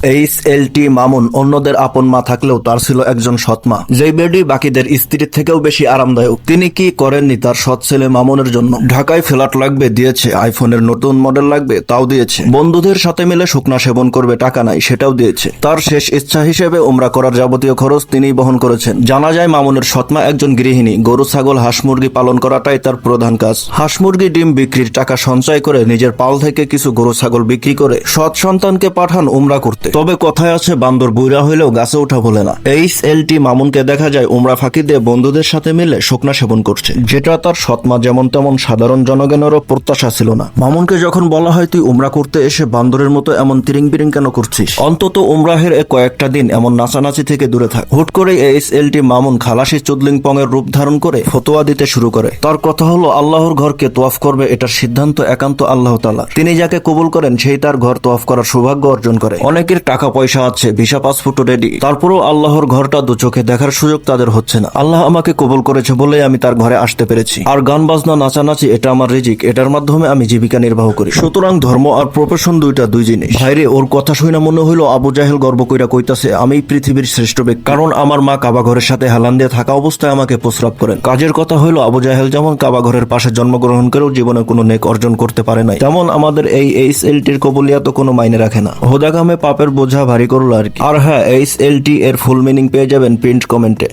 এইচ.এল.টি মামুন অন্যদের আপন মা থাকলেও তার ছিল একজন সৎ মা, যেই বেডি বাকিদের স্ত্রীর থেকেও বেশি আরামদায়ক। তিনি কি করেননি তার সৎ ছেলে মামুনের জন্য? ঢাকায় ফ্ল্যাট লাগবে, দিয়েছে। আইফোনের নতুন মডেল লাগবে, তাও দিয়েছে। বন্ধুদের সাথে মিলে শুকনা সেবন করবে, টাকা নাই, সেটাও দিয়েছে। তার শেষ ইচ্ছা হিসেবে উমরা করার যাবতীয় খরচ তিনিই বহন করেছেন। জানা যায় মামুনের সৎমা একজন গৃহিণী, গরু ছাগল হাঁস মুরগি পালন করাটাই তার প্রধান কাজ। হাঁস মুরগি ডিম বিক্রির টাকা সঞ্চয় করে নিজের পাল থেকে কিছু গরু ছাগল বিক্রি করে সৎ সন্তানকে পাঠান উমরা করতে। তবে কথায় আছে, বান্দর বুইরা হইলেও গাছে ওঠা বলে না। এইচ.এল.টি মামুনকে দেখা যায় উমরা ফাঁকি দিয়ে বন্ধুদের সাথে মিলে শুকনা সেবন করছে, যেটা তার সৎমা যেমন তেমন সাধারণ জনগণেরও প্রত্যাশা ছিল না। মামুনকে যখন বলা হয় তুই উমরা করতে এসে বান্দরের মতো এমন তিরিং বিরিং কেন করছিস, অন্তত উমরাহের কয়েকটা দিন এমন নাচানাচি থেকে দূরে থাক। হুট করে এইচ.এল.টি মামুন খালাসি চুদলিং পং এর রূপ ধারণ করে ফতোয়া দিতে শুরু করে। তার কথা হলো আল্লাহর ঘরকে তোয়াফ করবে, এটার সিদ্ধান্ত একান্ত আল্লাহ তাআলা। তিনি যাকে কবুল করেন সেই তার ঘর তোয়াফ করার সৌভাগ্য অর্জন করে। অনেকের টাকা পয়সা আছে, ভিসা পাসপোর্ট রেডি, তারপরও আল্লাহর ঘরটা দু চোখে দেখার সুযোগ তাদের হচ্ছে না। আল্লাহ আমাকে কবুল করেছে বলেই আমি তার ঘরে আসতে পেরেছি। আর গান বাজনা নাচানাচি এটা আমার রিজিক, এটার মাধ্যমে আমি জীবিকা নির্বাহ করি। সুতরাং ধর্ম আর প্রফেশন দুইটা দুই জিনিস। ভাইরে, ওর কথা শুনে মনে হইলো আবু জাহেল গর্ব কইরা কইতাছে আমি পৃথিবীর শ্রেষ্ঠ ব্যক্তি, কারণ আমার মা কাবা ঘরের সাথে হেলান দিয়ে থাকা অবস্থায় আমাকে প্রস্রাব করেন। কাজের কথা হইলো আবু জাহেল যেমন কাবা ঘরের পাশে জন্মগ্রহণ করেও জীবনে কোনো নেক অর্জন করতে পারে নাই, তেমন আমাদের এই এইচ.এল.টির কবুলিয়া তো কোনো মাইনে রাখে না। হোদাগামে পাপের বোঝা ভারী করলো আর কি। আর হ্যাঁ, এইচ.এল.টি এর ফুল মিনিং পেয়ে যাবেন পিন্ট কমেন্টে।